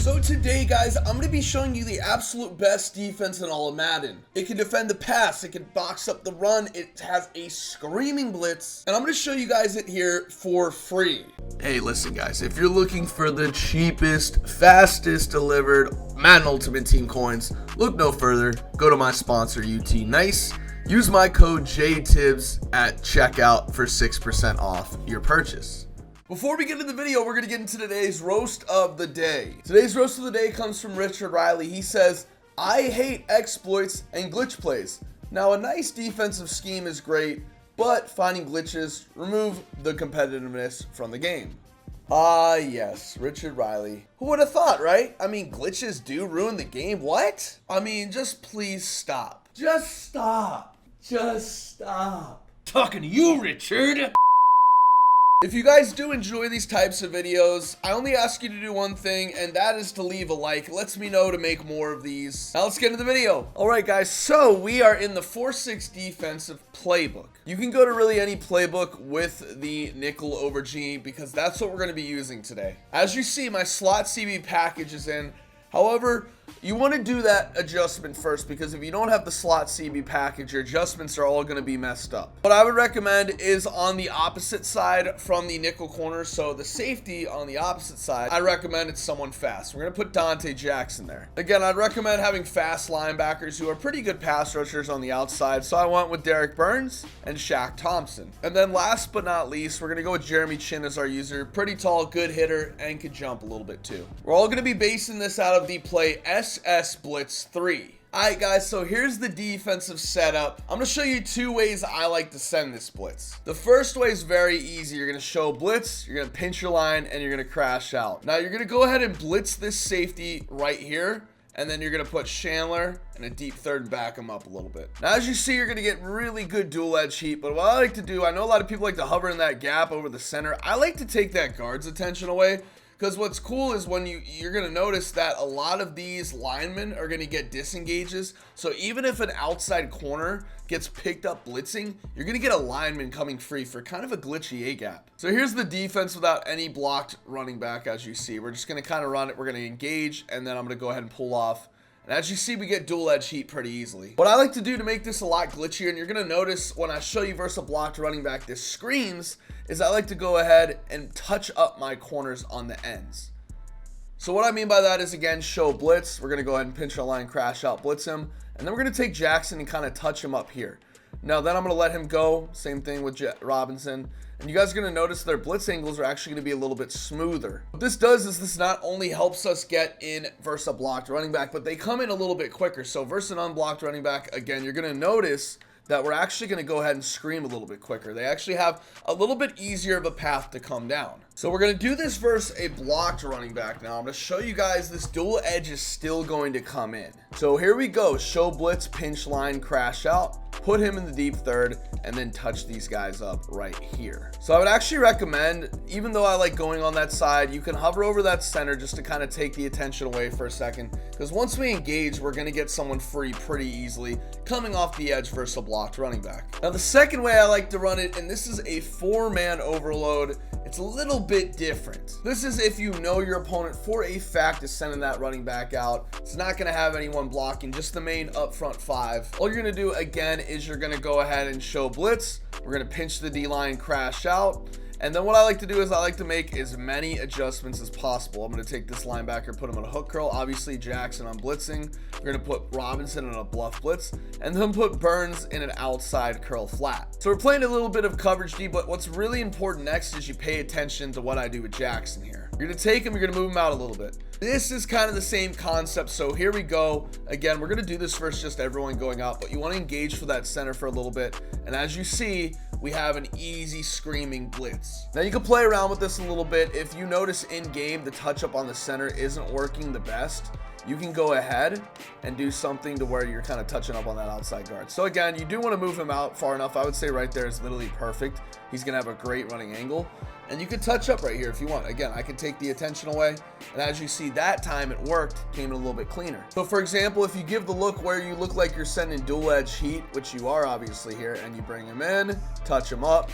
So today, guys, I'm going to be showing you the absolute best defense in all of Madden. It can defend the pass, it can box up the run, it has a screaming blitz, and I'm going to show you guys it here for free. Hey, listen guys, if you're looking for the cheapest, fastest delivered Madden Ultimate Team coins, look no further, go to my sponsor UT Nice. Use my code JTibbs at checkout for 6% off your purchase. Before we get into the video, we're going to get into today's roast of the day. Today's roast of the day comes from Richard Riley. He says, I hate exploits and glitch plays. Now, a nice defensive scheme is great, but finding glitches remove the competitiveness from the game. Ah, yes, Richard Riley. Who would have thought, right? I mean, glitches do ruin the game. What? I mean, just please stop. Just stop. Just stop. Talking to you, Richard. If you guys do enjoy these types of videos, I only ask you to do one thing, and that is to leave a like. It lets me know to make more of these. Now let's get into the video. All right, guys, so we are in the 4-6 defensive playbook. You can go to really any playbook with the nickel over G because that's what we're going to be using today. As you see, my slot CB package is in. However, you want to do that adjustment first because if you don't have the slot CB package, your adjustments are all going to be messed up. What I would recommend is on the opposite side from the nickel corner. So the safety on the opposite side, I recommend it's someone fast. We're going to put Dante Jackson there. Again, I'd recommend having fast linebackers who are pretty good pass rushers on the outside. So I went with Derek Burns and Shaq Thompson. And then last but not least, we're going to go with Jeremy Chin as our user. Pretty tall, good hitter, and could jump a little bit too. We're all going to be basing this out of the play SS Blitz 3. Alright guys, so here's the defensive setup. I'm going to show you two ways I like to send this blitz. The first way is very easy. You're going to show blitz, you're going to pinch your line, and you're going to crash out. Now you're going to go ahead and blitz this safety right here, and then you're going to put Chandler in a deep third and back him up a little bit. Now as you see, you're going to get really good dual edge heat, but what I like to do, I know a lot of people like to hover in that gap over the center. I like to take that guard's attention away. Because what's cool is when you're going to notice that a lot of these linemen are going to get disengages. So even if an outside corner gets picked up blitzing, you're going to get a lineman coming free for kind of a glitchy A-gap. So here's the defense without any blocked running back. As you see, we're just going to kind of run it. We're going to engage, and then I'm going to go ahead and pull off. And as you see, we get dual edge heat pretty easily. What I like to do to make this a lot glitchier, and you're going to notice when I show you versus a blocked running back, this screams, is I like to go ahead and touch up my corners on the ends. So what I mean by that is, again, show blitz. We're going to go ahead and pinch our line, crash out, blitz him. And then we're going to take Jackson and kind of touch him up here. Now then I'm going to let him go. Same thing with Robinson. And you guys are going to notice their blitz angles are actually going to be a little bit smoother. What this does is this not only helps us get in versus a blocked running back, but they come in a little bit quicker. So versus an unblocked running back, again, you're going to notice that we're actually going to go ahead and scream a little bit quicker. They actually have a little bit easier of a path to come down. So we're going to do this versus a blocked running back now. I'm going to show you guys this dual edge is still going to come in. So here we go. Show blitz, pinch line, crash out, put him in the deep third, and then touch these guys up right here. So I would actually recommend, even though I like going on that side, you can hover over that center just to kind of take the attention away for a second. Because once we engage, we're going to get someone free pretty easily coming off the edge versus a blocked running back. Now the second way I like to run it, and this is a 4-man overload, it's a little bit different. This is if you know your opponent for a fact is sending that running back out. It's not going to have anyone blocking, just the main up front 5. All you're going to do again is you're going to go ahead and show blitz. We're going to pinch the D-line, crash out. And then what I like to do is I like to make as many adjustments as possible. I'm going to take this linebacker, put him in a hook curl. Obviously, Jackson on blitzing. We're going to put Robinson in a bluff blitz. And then put Burns in an outside curl flat. So we're playing a little bit of coverage D, but what's really important next is you pay attention to what I do with Jackson here. You're going to take him, you're going to move him out a little bit. This is kind of the same concept. So here we go. Again, we're going to do this first, just everyone going out, but you want to engage for that center for a little bit. And as you see, we have an easy screaming blitz. Now you can play around with this a little bit. If you notice in game, the touch up on the center isn't working the best, you can go ahead and do something to where you're kind of touching up on that outside guard. So again, you do want to move him out far enough. I would say right there is literally perfect. He's going to have a great running angle. And you could touch up right here if you want. Again, I could take the attention away. And as you see, that time it worked, came in a little bit cleaner. So for example, if you give the look where you look like you're sending dual edge heat, which you are obviously here, and you bring him in, touch him up,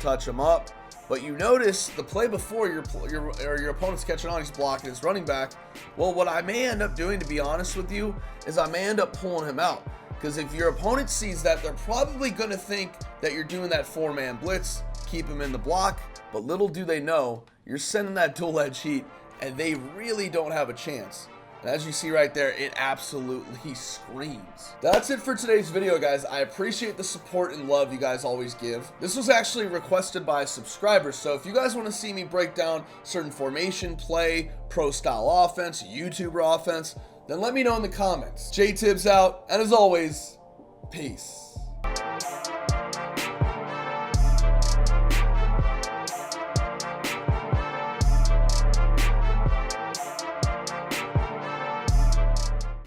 But you notice the play before your opponent's catching on, he's blocking his running back. Well, what I may end up doing, to be honest with you, is I may end up pulling him out. Because if your opponent sees that, they're probably going to think that you're doing that 4-man blitz, keep him in the block. But little do they know, you're sending that dual edge heat, and they really don't have a chance. And as you see right there, it absolutely screams. That's it for today's video, guys. I appreciate the support and love you guys always give. This was actually requested by a subscriber, so if you guys want to see me break down certain formation, play, pro style offense, YouTuber offense, then let me know in the comments. JTibbs out, and as always, peace.